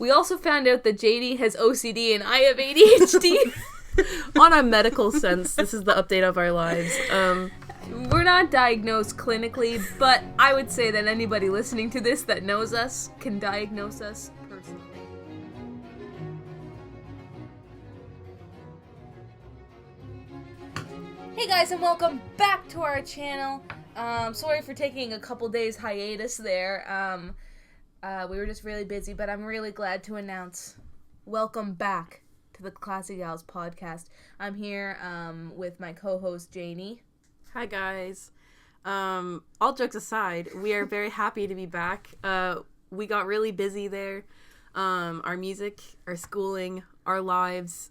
We also found out that JD has OCD and I have ADHD. On a medical sense, this is the update of our lives. We're not diagnosed clinically, but I would say that anybody listening to this that knows us can diagnose us personally. Hey guys, and welcome back to our channel. Sorry for taking a couple days hiatus there. We were just really busy, but I'm really glad to announce welcome back to the Classy Gals podcast. I'm here with my co-host Janie. Hi guys. All jokes aside, we are very happy to be back. We got really busy there. Our music, our schooling, our lives,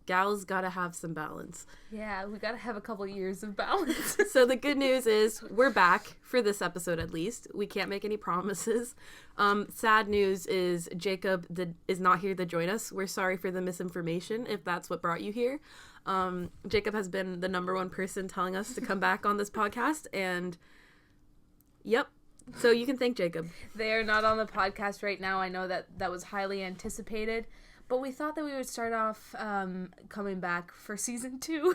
gals gotta have some balance. Yeah, we gotta have a couple years of balance. So the good news is we're back for this episode at least. We can't make any promises. Sad news is Jacob is not here to join us. We're sorry for the misinformation if that's what brought you here. Jacob has been the number one person telling us to come back on this podcast, and yep. So you can thank Jacob. They are not on the podcast right now. I know that was highly anticipated. But we thought that we would start off coming back for season 2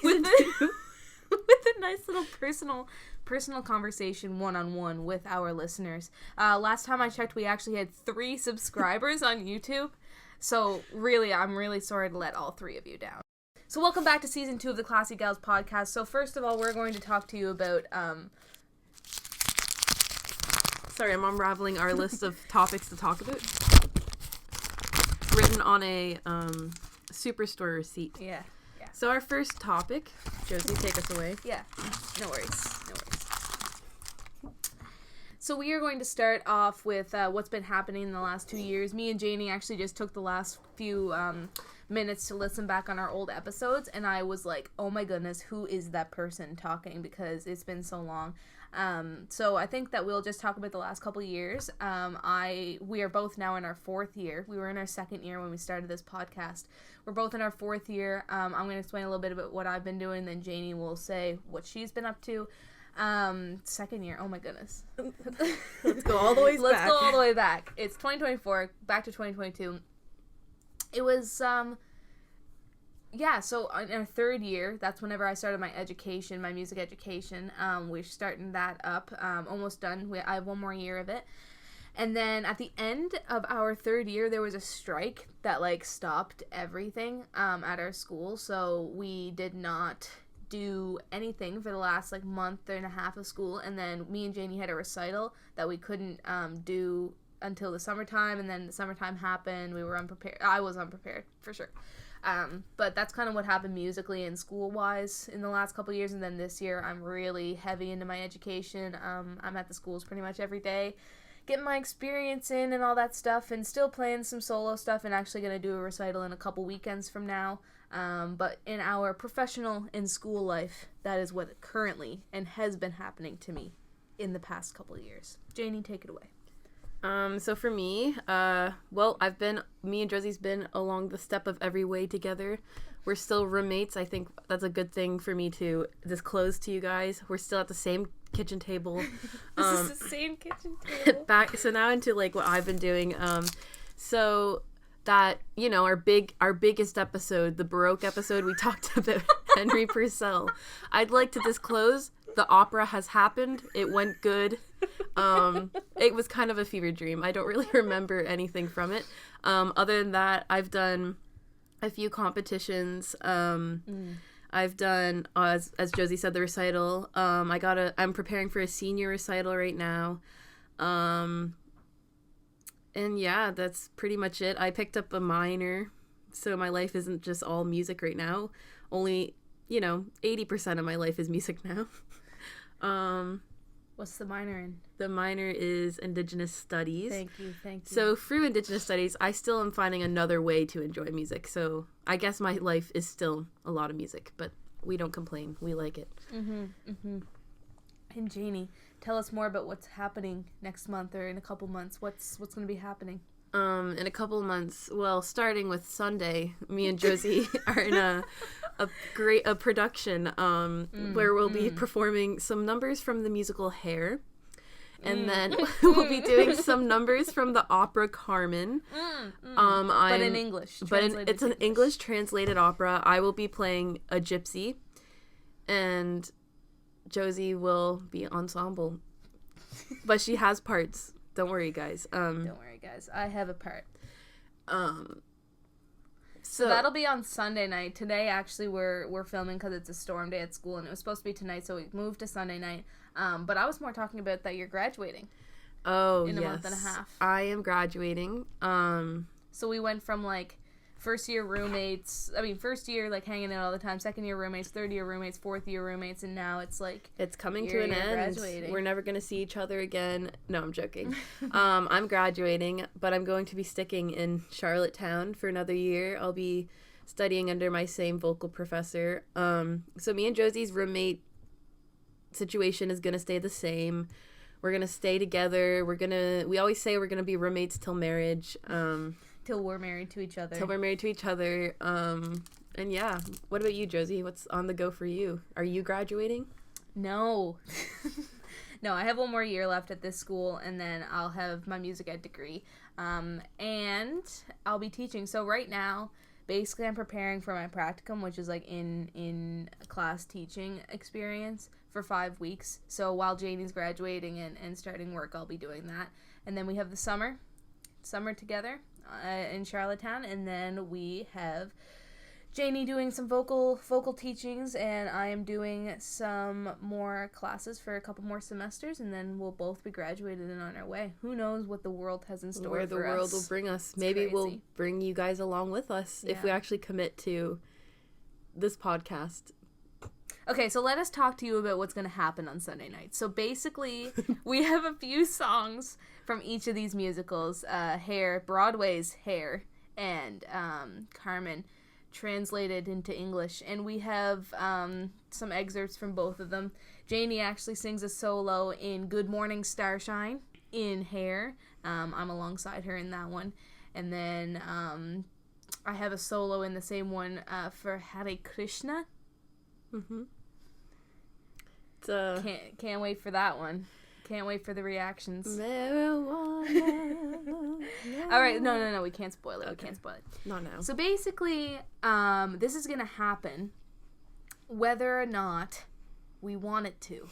with a nice little personal conversation one-on-one with our listeners. Last time I checked, we actually had 3 subscribers on YouTube. So really, I'm really sorry to let all 3 of you down. So welcome back to season 2 of the Classy Gals podcast. So first of all, we're going to talk to you about... Sorry, I'm unraveling our list of topics to talk about. Written on a Superstore receipt. Yeah. So our first topic, Josie, take us away. Yeah, no worries. So we are going to start off with what's been happening in the last 2 years. Me and Janie actually just took the last few minutes to listen back on our old episodes, and I was like, oh my goodness, who is that person talking? Because it's been so long. So I think that we'll just talk about the last couple of years. We are both now in our 4th year. We were in our 2nd year when we started this podcast. We're both in our 4th year. I'm going to explain a little bit about what I've been doing, then Janie will say what she's been up to. 2nd year, oh my goodness. Let's go all the way back. Let's go all the way back. It's 2024, back to 2022. It was, so in our 3rd year, that's whenever I started my education, my music education. We're starting that up, almost done. I have 1 more year of it. And then at the end of our 3rd year, there was a strike that, stopped everything, at our school. So we did not do anything for the last, month and a half of school. And then me and Janie had a recital that we couldn't, do until the summertime. And then the summertime happened. We were unprepared. I was unprepared, for sure. But that's kind of what happened musically and school-wise in the last couple of years. And then this year, I'm really heavy into my education. I'm at the schools pretty much every day, getting my experience in and all that stuff, and still playing some solo stuff, and actually going to do a recital in a couple weekends from now. But in our professional and school life, that is what currently and has been happening to me in the past couple of years. Janie, take it away. So for me, me and Josie's been along the step of every way together. We're still roommates. I think that's a good thing for me to disclose to you guys. We're still at the same kitchen table. This is the same kitchen table. So now into what I've been doing. So that, our biggest episode, the Baroque episode, we talked about Henry Purcell. I'd like to disclose the opera has happened. It went good. It was kind of a fever dream. I don't really remember anything from it. Other than that, I've done a few competitions. I've done, as Josie said, the recital. I'm preparing for a senior recital right now. And yeah, that's pretty much it. I picked up a minor, so my life isn't just all music right now. Only, 80% of my life is music now. What's the minor in? The minor is Indigenous Studies. Thank you. So through Indigenous Studies, I still am finding another way to enjoy music. So I guess my life is still a lot of music, but we don't complain. We like it. And Janie, tell us more about what's happening next month or in a couple months. What's going to be happening? In a couple of months, starting with Sunday, me and Josie are in a production where we'll be performing some numbers from the musical Hair. And then we'll be doing some numbers from the opera Carmen. But in English. It's an English translated opera. I will be playing a gypsy, and Josie will be ensemble. But she has parts. Don't worry, guys. Don't worry, guys. I have a part. So that'll be on Sunday night. Today, actually, we're filming because it's a storm day at school, and it was supposed to be tonight, so we moved to Sunday night. But I was more talking about that you're graduating. Oh, in a month and a half. I am graduating. So we went from, like, first year, like, hanging out all the time, second year roommates, third year roommates, fourth year roommates, and now it's, like... It's coming to an end. We're never going to see each other again. No, I'm joking. I'm graduating, but I'm going to be sticking in Charlottetown for another year. I'll be studying under my same vocal professor. So me and Josie's roommate situation is going to stay the same. We're going to stay together. We always say we're going to be roommates till marriage. Till we're married to each other. And yeah. What about you, Josie? What's on the go for you? Are you graduating? No. No, I have one more year left at this school, and then I'll have my music ed degree. And I'll be teaching. So right now, basically I'm preparing for my practicum, which is like in class teaching experience for 5 weeks. So while Janie's graduating and starting work, I'll be doing that. And then we have the summer together in Charlottetown, and then we have Janie doing some vocal teachings, and I am doing some more classes for a couple more semesters, and then we'll both be graduated and on our way. Who knows what the world has in store for us. Where the world will bring us. Maybe crazy. We'll bring you guys along with us if we actually commit to this podcast. Okay, so let us talk to you about what's going to happen on Sunday night. So basically, we have a few songs from each of these musicals, Broadway's Hair and Carmen, translated into English. And we have some excerpts from both of them. Janie actually sings a solo in Good Morning Starshine in Hair. I'm alongside her in that one. And then I have a solo in the same one for Hare Krishna. Mm-hmm. Can't wait for that one. Can't wait for the reactions. All right, no, we can't spoil it. Okay. We can't spoil it. Not now. So basically, this is gonna happen whether or not we want it to.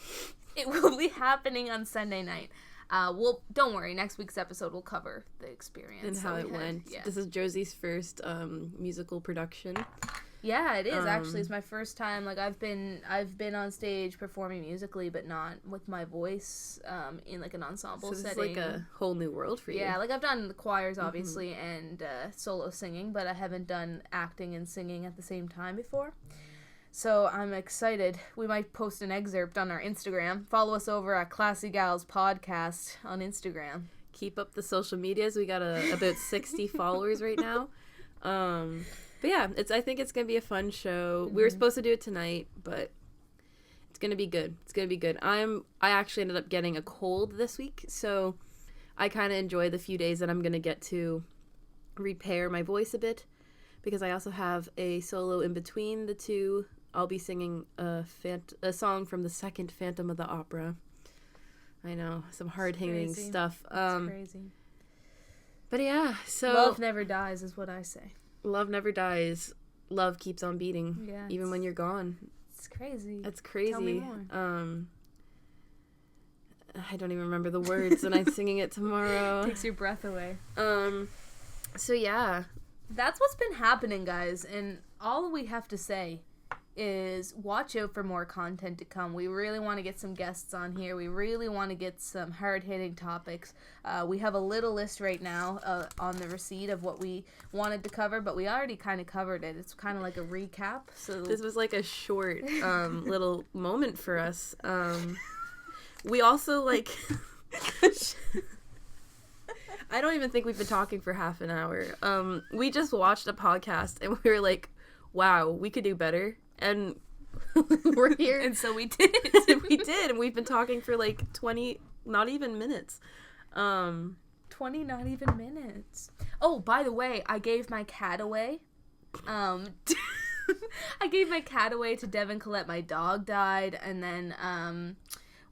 It will be happening on Sunday night. Don't worry. Next week's episode will cover the experience and how it went. Yeah. This is Josie's first musical production. Yeah, it is actually. It's my first time. Like I've been on stage performing musically, but not with my voice in like an ensemble setting. So it's like a whole new world for you. Yeah, like I've done the choirs obviously and solo singing, but I haven't done acting and singing at the same time before. So I'm excited. We might post an excerpt on our Instagram. Follow us over at Classy Gals Podcast on Instagram. Keep up the social medias. We got about 60 followers right now. But yeah, I think it's going to be a fun show. Mm-hmm. We were supposed to do it tonight, but it's going to be good. It's going to be good. I actually ended up getting a cold this week, so I kind of enjoy the few days that I'm going to get to repair my voice a bit, because I also have a solo in between the two. I'll be singing a song from the second Phantom of the Opera. I know, some hard-hitting stuff. That's crazy. But yeah, so... Love never dies is what I say. Love never dies. Love keeps on beating. Yeah, even when you're gone. It's crazy. It's crazy. Tell me more. I don't even remember the words, and I'm singing it tomorrow. Takes your breath away. So yeah. That's what's been happening, guys, and all we have to say is watch out for more content to come. We really want to get some guests on here. We really want to get some hard-hitting topics. We have a little list right now on the receipt of what we wanted to cover, but we already kind of covered it. It's kind of like a recap. So this was like a short little moment for us. We also like... I don't even think we've been talking for half an hour. We just watched a podcast and we were like, wow, we could do better. And we're here. And so we did. We did. And we've been talking for like 20, not even minutes. 20, not even minutes. Oh, by the way, I gave my cat away. I gave my cat away to Devin Collette. My dog died. And then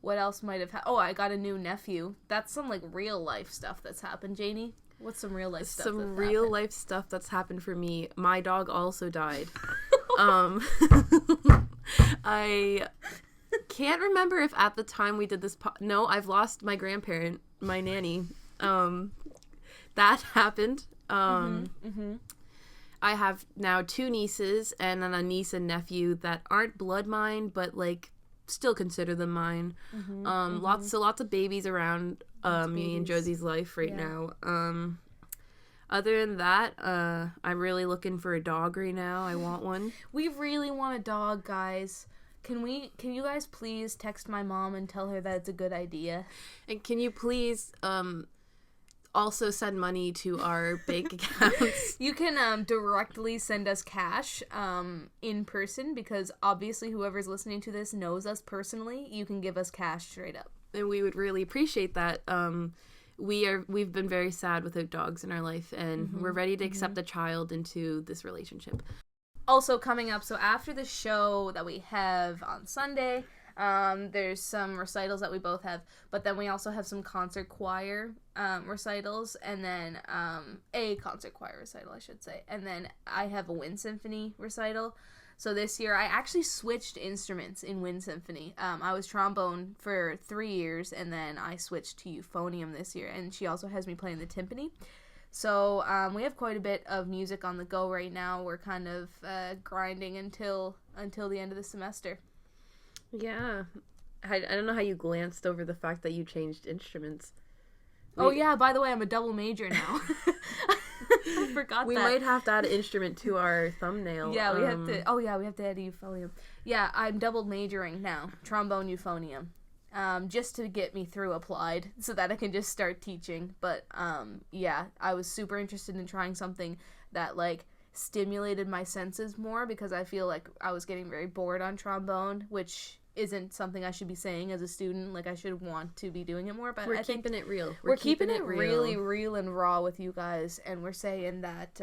What else might have happened? Oh, I got a new nephew. That's some, like, real life stuff that's happened, Janie. What's some real life stuff that's happened? Some real life stuff that's happened for me. My dog also died. I can't remember if at the time we did this no, I've lost my grandparent, my nanny. That happened. I have now 2 nieces and then a niece and nephew that aren't blood mine, but, like, still consider them mine. Lots of babies around me and Josie's life right now. Other than that, I'm really looking for a dog right now. I want one. We really want a dog, guys. Can you guys please text my mom and tell her that it's a good idea? And can you please also send money to our bank accounts? You can directly send us cash in person, because obviously whoever's listening to this knows us personally. You can give us cash straight up. And we would really appreciate that. We've been very sad without dogs in our life, and we're ready to accept a child into this relationship. Also coming up, so after the show that we have on Sunday, there's some recitals that we both have, but then we also have some concert choir recitals, and then a concert choir recital, I should say, and then I have a wind symphony recital. So this year I actually switched instruments in wind symphony. I was trombone for 3 years, and then I switched to euphonium this year, and she also has me playing the timpani. So we have quite a bit of music on the go right now. We're kind of grinding until the end of the semester. Yeah. I don't know how you glanced over the fact that you changed instruments. Oh, yeah, by the way, I'm a double major now. I forgot we that. We might have to add an instrument to our thumbnail. Yeah, we have to. Oh, yeah, we have to add a euphonium. Yeah, I'm double majoring now. Trombone, euphonium. Just to get me through applied so that I can just start teaching. But, yeah, I was super interested in trying something that, like, stimulated my senses more, because I feel like I was getting very bored on trombone, which isn't something I should be saying as a student. Like, I should want to be doing it more, but we're keeping it real. We're keeping it really real and raw with you guys, and we're saying that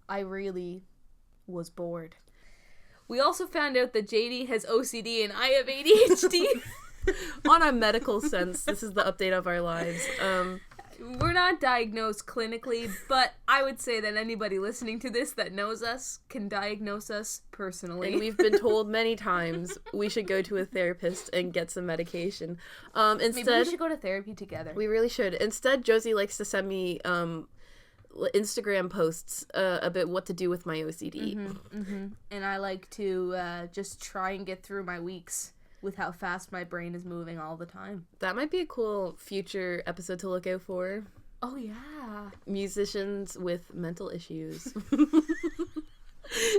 I really was bored. We also found out that JD has OCD and I have ADHD. On a medical sense, this is the update of our lives. We're not diagnosed clinically, but I would say that anybody listening to this that knows us can diagnose us personally. And we've been told many times we should go to a therapist and get some medication. Instead, maybe we should go to therapy together. We really should. Instead, Josie likes to send me Instagram posts about what to do with my OCD. And I like to just try and get through my weeks with how fast my brain is moving all the time. That might be a cool future episode to look out for. Oh, yeah. Musicians with mental issues.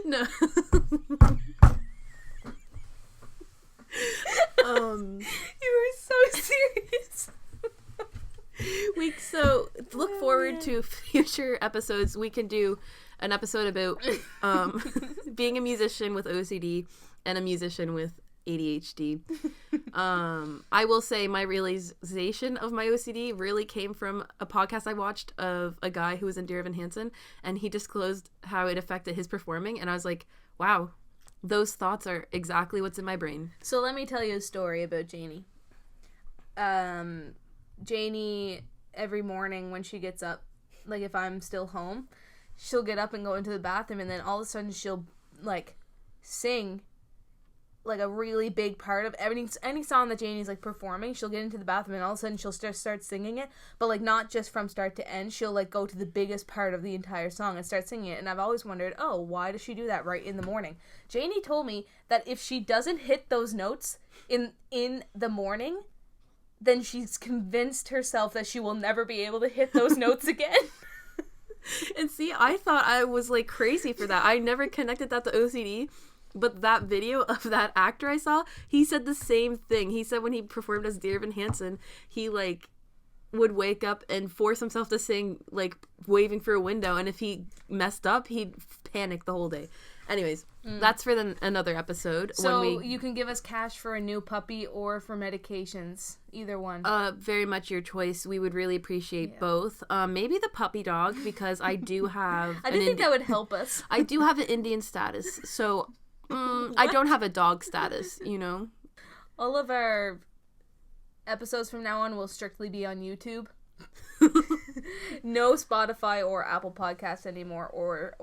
No. You were so serious. So look forward to future episodes. We can do an episode about being a musician with OCD and a musician with ADHD. I will say my realization of my OCD really came from a podcast I watched of a guy who was in Dear Evan Hansen, and he disclosed how it affected his performing, and I was like, wow, those thoughts are exactly what's in my brain. So let me tell you a story about Janie. Janie, every morning when she gets up, like if I'm still home, she'll get up and go into the bathroom, and then all of a sudden she'll like sing like a really big part of any song that Janie's like performing. She'll get into the bathroom and all of a sudden she'll just start singing it, but like not just from start to end. She'll like go to the biggest part of the entire song and start singing it. And I've always wondered, oh, why does she do that right in the morning? Janie told me that if she doesn't hit those notes in the morning, then she's convinced herself that she will never be able to hit those notes again. And see, I thought I was like crazy for that. I never connected that to OCD. But that video of that actor I saw, he said the same thing. He said when he performed as Dear Evan Hansen, he like would wake up and force himself to sing like waving through a window, and if he messed up, he'd panic the whole day. Anyways, that's for another episode. So you can give us cash for a new puppy or for medications, either one. Very much your choice. We would really appreciate both. Maybe the puppy dog, because I do have. I didn't think that would help us. I do have an Indian status, so. I don't have a dog status, you know? All of our episodes from now on will strictly be on YouTube. No Spotify or Apple Podcasts anymore, or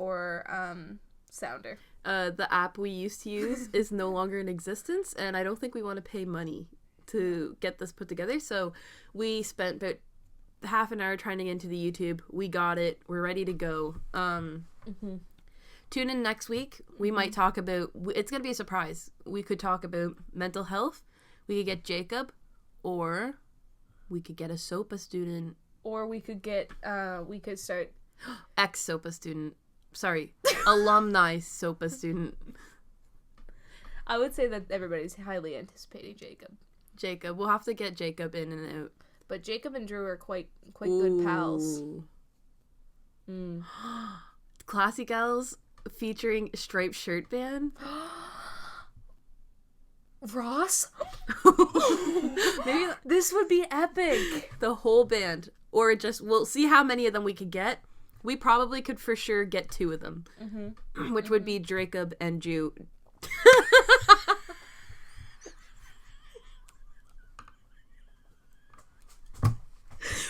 Sounder. The app we used to use is no longer in existence, and I don't think we want to pay money to get this put together. So we spent about half an hour trying to get into the YouTube. We got it. We're ready to go. Tune in next week. We might talk about, it's going to be a surprise. We could talk about mental health. We could get Jacob, or we could get a SOPA student. Or we could get, we could start... Ex-SOPA student. Sorry. Alumni SOPA student. I would say that everybody's highly anticipating Jacob. Jacob. We'll have to get Jacob in and out. But Jacob and Drew are quite good pals. Classy Gals featuring Striped Shirt Band. Ross? Maybe this would be epic. The whole band. Or just, we'll see how many of them we could get. We probably could for sure get 2 of them. Which would be Jacob and Jew.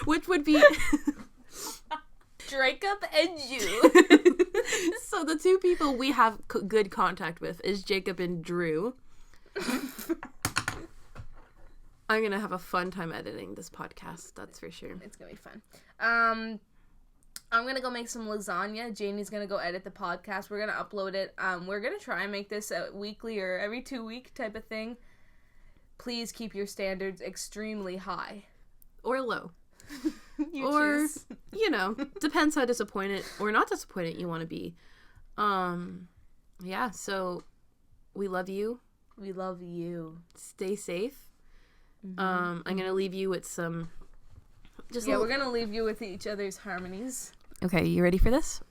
Which would be... Jacob and Jew. So the 2 people we have good contact with is Jacob and Drew. I'm going to have a fun time editing this podcast, that's for sure. It's going to be fun. I'm going to go make some lasagna. Janie's going to go edit the podcast. We're going to upload it. We're going to try and make this a weekly or every 2 week type of thing. Please keep your standards extremely high. Or low. You or, choose. You know, depends how disappointed or not disappointed you want to be. Yeah, so we love you. We love you. Stay safe. I'm going to leave you with some... we're going to leave you with each other's harmonies. Okay, you ready for this?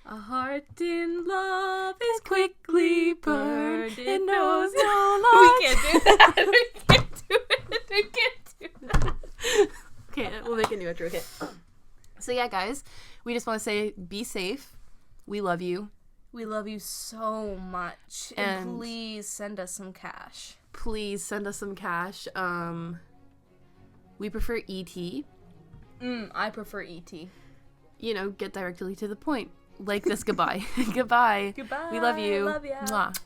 A heart in love is quickly burned. It knows no loss. We can't do that. We can't do it. We can't do that. Okay, we'll make a new intro. Okay. So yeah, guys, we just want to say be safe. We love you. We love you so much. And please send us some cash. Please send us some cash. We prefer ET. I prefer ET. You know, get directly to the point. Like this goodbye. Goodbye. Goodbye. We love you. Love ya. Mwah.